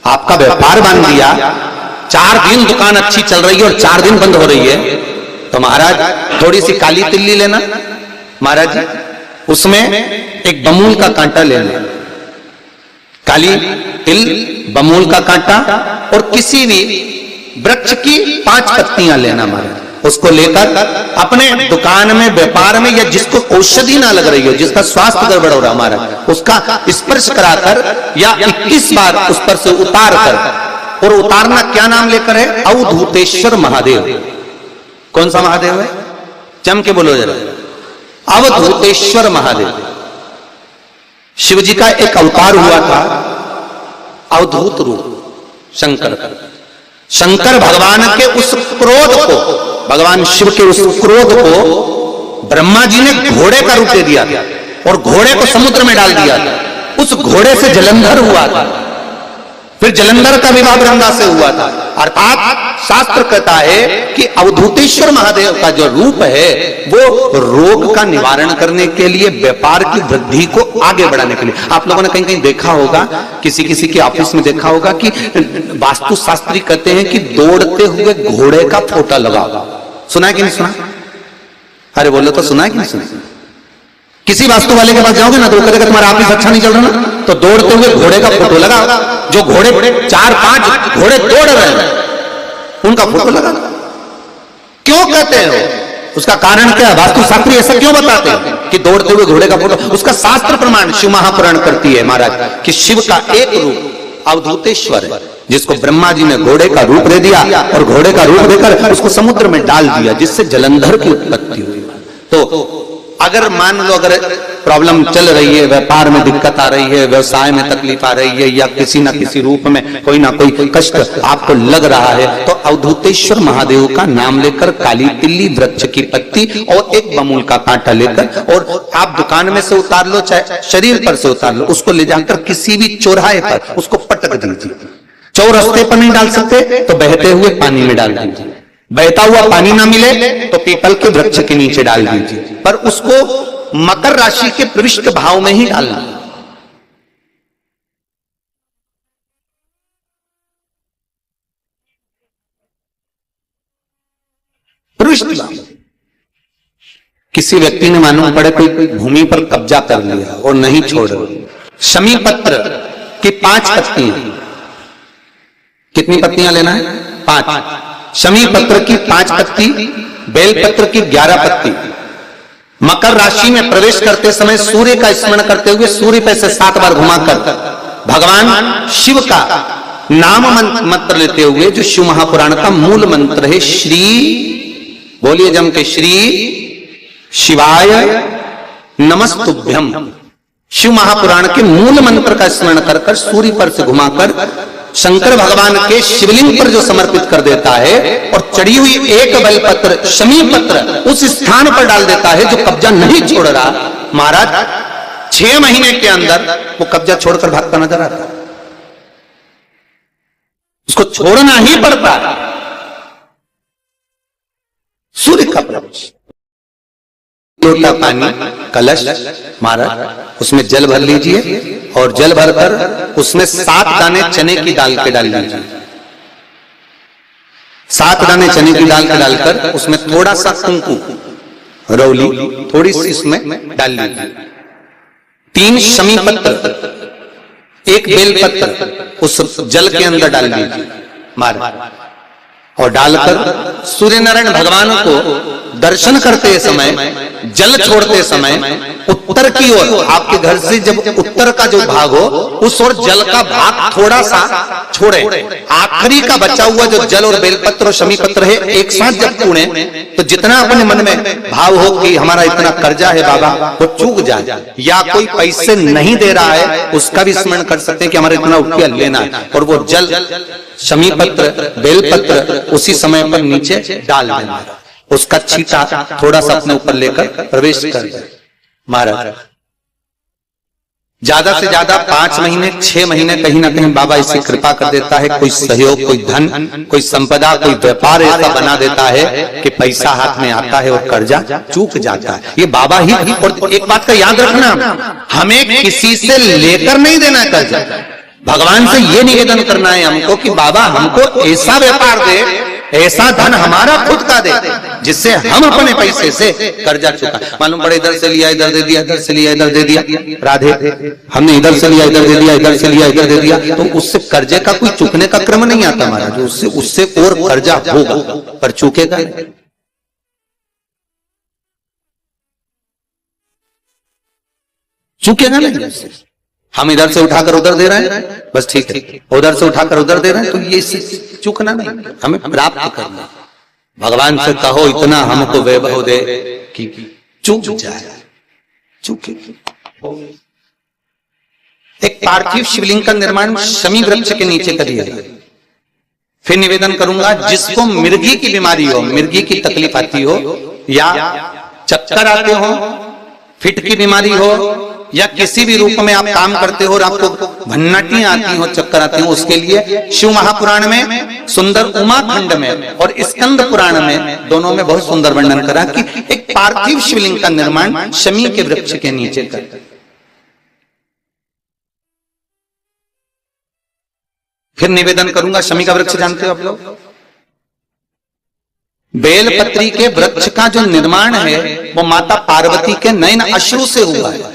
आपका व्यापार बांध दिया, 4 दिन दुकान अच्छी चल रही है और 4 दिन बंद हो रही है, तो महाराज थोड़ी सी काली तिल्ली लेना महाराज जी, उसमें एक बमूल का कांटा लेना, काली तिल, बमूल का कांटा और किसी भी वृक्ष की 5 पत्तियां लेना महाराज। उसको लेकर अपने दुकान में, व्यापार में, या जिसको औषधि ना लग रही हो, जिसका स्वास्थ्य गड़बड़ हो रहा महाराज, उसका स्पर्श कराकर या 21 बार उस पर से उतार कर, और उतारना क्या नाम लेकर है? अवधूतेश्वर महादेव। कौन सा महादेव है? जम के बोलो जरा। अवधूतेश्वर महादेव शिव जी का एक अवतार हुआ था, अवधूत रूप शंकर का। शंकर भगवान के उस क्रोध को, भगवान शिव के उस क्रोध को ब्रह्मा जी ने घोड़े का रूप दे दिया था और घोड़े को समुद्र में डाल दिया था। उस घोड़े से जलंधर हुआ था, फिर जलंधर का विवाह वृंदा से हुआ था। अर्थात शास्त्र कहता है कि अवधूतेश्वर महादेव का जो रूप है वो रोग का निवारण करने के लिए, व्यापार की वृद्धि को आगे बढ़ाने के लिए। आप लोगों ने कहीं कहीं देखा होगा, किसी किसी के ऑफिस में देखा होगा कि वास्तुशास्त्री कहते हैं कि दौड़ते हुए घोड़े का फोटो लगाओ। सुना है कि नहीं सुना? अरे बोलो तो सुना है कि नहीं सुना? किसी वास्तु वाले के पास जाओगे ना तो वो कहेगा तुम्हारा ऑफिस अच्छा नहीं चल रहा ना, तो दौड़ते हुए घोड़े का फोटो लगाओ। जो घोड़े 4-5 घोड़े दौड़ रहे हैं उनका फोटो लगा। क्यों कहते हो? उसका कारण क्या है? वास्तुशास्त्री ऐसा क्यों बताते हैं कि दौड़ते हुए घोड़े का फोटो? उसका शास्त्र प्रमाण शिव महापुराण करती है महाराज कि शिव का एक रूप अवधूतेश्वर है, जिसको ब्रह्मा जी ने घोड़े का रूप दे दिया और घोड़े का रूप देकर उसको समुद्र में डाल दिया, जिससे जलंधर की उत्पत्ति हुई। तो अगर मान लो अगर प्रॉब्लम चल रही है, व्यापार में दिक्कत आ रही है, व्यवसाय में तकलीफ आ रही है, या किसी ना किसी रूप में कोई ना कोई कष्ट आपको लग रहा है, तो अवधूतेश्वर महादेव का नाम लेकर काली तिल्ली, वृक्ष की पत्ती और एक बमूल का कांटा लेकर, और आप दुकान में से उतार लो, चाहे शरीर पर से उतार लो, उसको ले जाकर किसी भी चौराहे पर उसको पटक दीजिए। चौरस्ते पर नहीं डाल सकते तो बहते हुए पानी में डाल दीजिए। बहता हुआ पानी ना मिले तो पीपल के वृक्ष के नीचे डाल दीजिए, पर उसको मकर राशि के पृष्ठ भाव में ही डालना। पृष्ठ भाव। किसी व्यक्ति ने मालूम पड़े कोई भूमि पर कब्जा कर लिया और नहीं छोड़ रहे, शमी पत्र की 5 पत्तियां। कितनी पत्तियां लेना है? 5। शमी पत्र की 5 पत्ती, बेल पत्र की 11 पत्ती। मकर राशि में प्रवेश करते समय सूर्य का स्मरण करते हुए सूर्य पे से 7 बार घुमाकर भगवान शिव का नाम मंत्र लेते हुए, जो शिव महापुराण का मूल मंत्र है, श्री, बोलिए जम के, श्री शिवाय नमस्तुभ्यम। शिव महापुराण के मूल मंत्र का स्मरण कर कर सूर्य पर से घुमाकर शंकर भगवान के शिवलिंग पर जो समर्पित कर देता है, और चढ़ी हुई एक बेलपत्र, शमी पत्र उस स्थान पर डाल देता है जो कब्जा नहीं छोड़ रहा, महाराज 6 महीने के अंदर वो कब्जा छोड़कर भागता नजर आता है। उसको छोड़ना ही पड़ता है। सूर्य का प्रवेश, लोटा पानी, कलश, महाराज उसमें जल भर लीजिए और जल भरकर उसमें 7 दाने चने की दाल के डाल लीजिए। 7 दाने चने की दाल के डालकर उसमें थोड़ा सा कुंकू, रौली थोड़ी सी इसमें डाल लीजिए। 3 शमी पत्र, 1 बेल पत्र उस जल के अंदर डाल लीजिए महाराज, और डालकर सूर्य नारायण भगवान को दर्शन करते समय, जल छोड़ते समय उत्तर की ओर, आपके घर से जब उत्तर का जो भाग हो उस ओर जल का भाग थोड़ा सा छोड़े। आखिरी का बचा हुआ जो जल और बेलपत्र और शमी पत्र है एक साथ जब छूने, तो जितना अपने मन में भाव हो कि हमारा इतना कर्जा है बाबा, वो चूक जाए, या कोई पैसे नहीं दे रहा है उसका भी स्मरण कर सकते हैं कि हमारा इतना रुपया लेना है, और वो जल, शमी पत्र, बेलपत्र उसी समय पर नीचे डाल देना, उसका छींटा थोड़ा सा अपने ऊपर लेकर प्रवेश कर दे महाराज। ज्यादा से ज्यादा 5 महीने 6 महीने कहीं ना कहीं बाबा इसे कृपा कर देता है, कोई सहयोग, कोई धन, कोई संपदा, कोई व्यापार ऐसा बना देता है कि पैसा हाथ में आता है और कर्जा चूक जाता है। ये बाबा ही। और एक बात का याद रखना, हमें किसी से लेकर नहीं देना कर्जा, भगवान से ये निवेदन करना है हमको कि बाबा हमको ऐसा व्यापार दे, ऐसा धन हमारा खुद का दे, जिससे हम अपने पैसे से कर्जा चुका। मालूम पड़े इधर से लिया इधर दे दिया, इधर से लिया इधर दे दिया, राधे हमने इधर से लिया इधर दे दिया, इधर से लिया इधर दे दिया, तो उससे कर्जे का कोई चुकने का क्रम नहीं आता महाराज। उससे और कर्जा होगा पर चुकेगा, चुकेगा नहीं। हम इधर से उठाकर उधर दे रहे हैं, बस ठीक है, उधर से उठाकर उधर दे रहे हैं, तो ये चूकना नहीं, हमें प्राप्त करना। भगवान से कहो इतना हमको वैभव दे कि चूक जाए, चूके। एक पार्थिव शिवलिंग का निर्माण शमी वृक्ष के नीचे करिए। फिर निवेदन करूंगा जिसको मिर्गी की बीमारी हो, मिर्गी की तकलीफ आती हो, या चक्कर आते हो, फिट की बीमारी हो, या किसी भी रूप में आप काम करते हो और आपको भन्नाटियां आती हो, चक्कर आते हो, उसके लिए शिव महापुराण में सुंदर, उमा खंड में और स्कंद पुराण में, दोनों में बहुत सुंदर वर्णन करा कि एक पार्थिव शिवलिंग का निर्माण शमी के वृक्ष के नीचे कर। फिर निवेदन करूंगा, शमी का वृक्ष जानते हो आप लोग? बेलपत्री के वृक्ष का जो निर्माण है वो माता पार्वती के नयन अश्रु से हुआ है।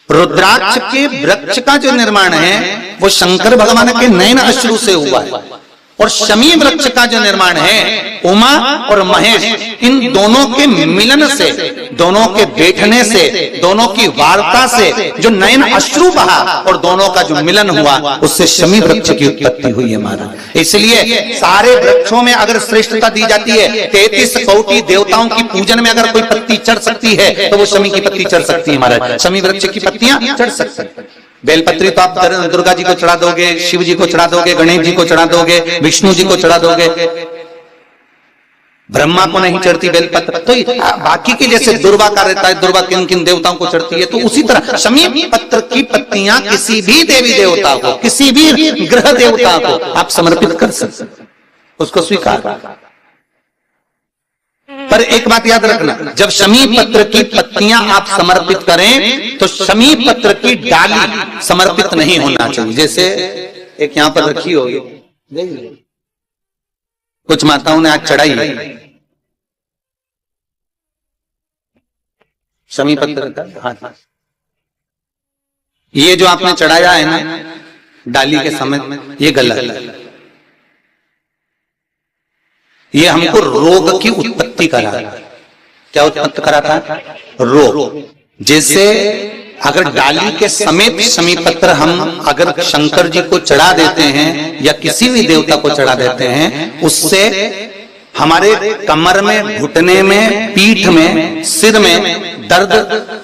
रुद्राक्ष के वृक्ष का जो निर्माण है वो शंकर भगवान के नयन अश्रु से हुआ है। और शमी वृक्ष का जो निर्माण है उमा और महेश, इन दोनों के मिलन से, दोनों के बैठने से, दोनों की वार्ता से जो नयन अश्रु बहा और दोनों का जो मिलन हुआ, उससे शमी वृक्ष की उत्पत्ति हुई है महाराज। इसलिए सारे वृक्षों में अगर श्रेष्ठता दी जाती है, 33 कोटि देवताओं की पूजन में अगर कोई पत्ती चढ़ सकती है तो वो शमी की पत्ती चढ़ सकती है महाराज। शमी वृक्ष की पत्तियां चढ़ सकती है। बेलपत्री तो आप दुर्गा जी को चढ़ा दोगे, शिव जी को चढ़ा दोगे, गणेश जी को चढ़ा दोगे, विष्णु जी को चढ़ा दोगे, ब्रह्मा को नहीं चढ़ती बेलपत्र। तो बाकी के जैसे दुर्वा का रहता है, दुर्वा किन किन देवताओं को चढ़ती है, तो उसी तरह शमी पत्र की पत्तियां किसी भी देवी देवता को, किसी भी ग्रह देवता को आप समर्पित कर सकते, उसको स्वीकार। पर एक बात याद रखना, जब शमी पत्र की पत्तियां आप समर्पित करें तो शमी पत्र की डाली समर्पित नहीं होना चाहिए। जैसे एक यहां पर रखी होगी, कुछ माताओं ने आज चढ़ाई शमी पत्र का हाथ, ये जो आपने चढ़ाया है ना डाली के समय, ये गलत है। ये हमको रोग की उत्पत्ति करा। क्या उत्पत्ति कराता है? रोग। जैसे अगर डाली के समेत शमी पत्र हम अगर शंकर जी को चढ़ा देते हैं या किसी भी देवता को चढ़ा देते हैं, उससे हमारे कमर में, घुटने में, पीठ में, सिर में दर्द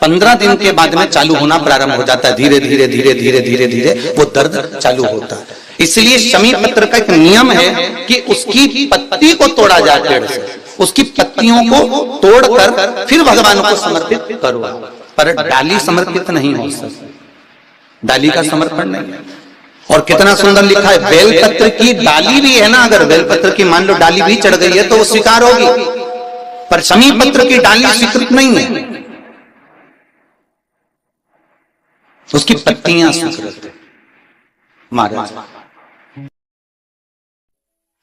15 दिन के बाद में चालू होना प्रारंभ हो जाता है। धीरे धीरे धीरे धीरे धीरे धीरे वो दर्द चालू होता है। इसलिए शमी पत्र का एक नियम है कि उसकी पत्ती को तोड़ा जाए, पेड़ से उसकी पत्तियों को तोड़कर फिर भगवान को समर्पित करो। पर डाली समर्पित नहीं हो सकती, डाली का समर्पण नहीं है। और कितना सुंदर लिखा है, बेलपत्र की डाली भी है ना, अगर बेलपत्र की मान लो डाली भी चढ़ गई है तो वो स्वीकार होगी, पर शमी पत्र की डाली स्वीकृत नहीं है, उसकी पत्तियां स्वीकृत है महाराज।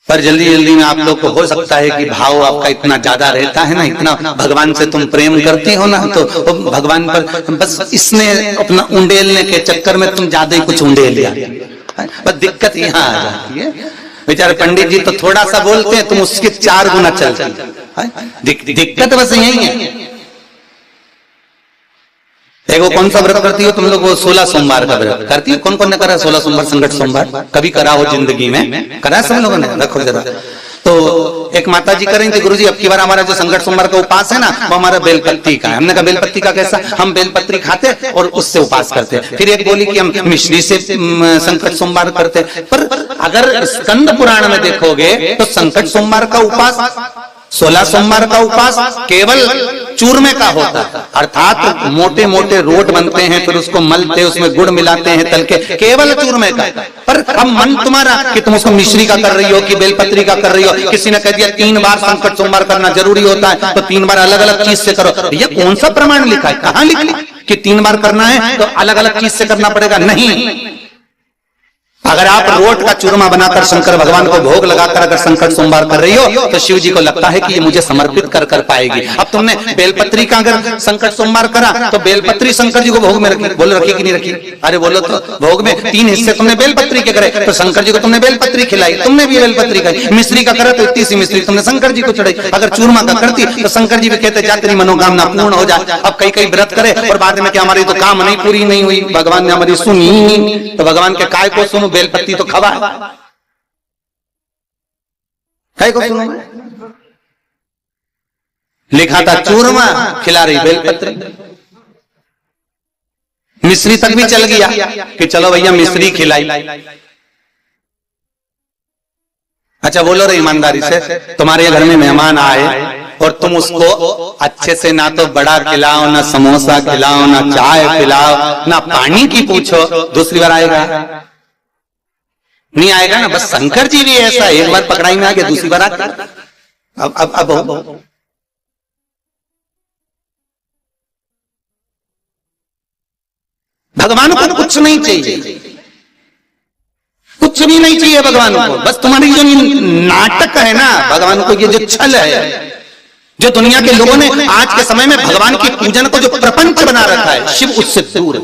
पर जल्दी जल्दी में आप लोग को हो सकता है कि भाव आपका इतना ज्यादा रहता है ना, इतना भगवान से तुम प्रेम करते हो ना, तो भगवान पर बस इसने अपना उंडेलने के चक्कर में तुम ज्यादा ही कुछ उंडेल लिया। बस दिक्कत यहाँ आ जाती है। बेचारे पंडित जी तो थोड़ा सा बोलते हैं, तुम उसके 4 गुना चलते हैं। दिक्कत बस यही है। देखो कौन सा व्रत करती हो तुम लोग? वो 16 सोमवार का व्रत करती हो। कौन कौन ने करा 16 सोमवार, संकट सोमवार? कभी करा हो जिंदगी में? करा सब लोगों ने? रखो जरा। तो एक माता जी करेंगे, गुरुजी अब की बार हमारा जो संकट सोमवार का उपास है ना, वो हमारा बेलपत्ती का है। हमने कहा बेलपत्ती का कैसा? हम बेलपत्री खाते और उससे उपास करते। फिर एक बोली कि हम मिश्री से संकट सोमवार करते। पर अगर स्कंद पुराण में देखोगे तो संकट सोमवार का उपास, 16 सोमवार का उपास केवल चूरमे का होता है, अर्थात मोटे मोटे रोट बनते हैं, फिर उसको मलते, उसमें गुड़ मिलाते हैं तल के, केवल चूरमे का। पर अब मन तुम्हारा कि तुम उसको मिश्री का कर रही हो कि बेलपत्री का कर रही हो। किसी ने कह दिया 3 बार संकट सोमवार करना जरूरी होता है, तो 3 बार अलग अलग चीज से करो। ये कौन सा प्रमाण लिखा है? कहां लिखा कि 3 बार करना है तो अलग अलग चीज से करना पड़ेगा? नहीं, अगर आप रोट का चूरमा बनाकर शंकर भगवान को भोग लगाकर अगर संकट सोमवार कर रही हो तो शिव जी को लगता है कि ये मुझे समर्पित कर पाएगी। अब तुमने बेलपत्री का अगर संकट सोमवार करा तो बेलपत्री शंकर जी को भोग में रखी, बोलो रखी कि नहीं रखी? अरे बोलो तो भोग में 3 हिस्से तुमने बेलपत्री के करे तो शंकर जी को तुमने बेलपत्री खिलाई, तुमने भी बेलपत्री खाई। मिश्री का करा तो इतनी सी मिश्री तुमने शंकर जी को चढ़ाई। अगर चूरमा का करती तो शंकर जी भी कहते जा तेरी मनोकामना पूर्ण हो जाए। अब कई व्रत करे और बाद में क्या हमारी तो काम नहीं पूरी नहीं हुई, भगवान ने हमारी सुनी नहीं, तो भगवान के काय को सुनो, बेलपत्ती तो खवा काय को सुनो। लिखा था चूरमा, खिला रही बेलपत्री। मिश्री तक भी चल गया कि चलो भैया मिश्री खिलाई। अच्छा बोलो रे ईमानदारी से, तुम्हारे घर में मेहमान आए और तुम उसको अच्छे से ना तो बड़ा खिलाओ, ना समोसा खिलाओ, ना चाय पिलाओ, ना पानी की पूछो, दूसरी बार आएगा? नहीं आएगा ना। बस शंकर जी भी ऐसा, एक बार पकड़ाई में आ गया, दूसरी बार आता। अब भगवान को कुछ नहीं चाहिए, कुछ भी नहीं चाहिए भगवान को। बस तुम्हारी जो नाटक है ना, भगवान को ये जो छल है, जो दुनिया के लोगों ने आज के समय में भगवान की पूजन को जो प्रपंच बना रखा है, शिव उससे दूर है।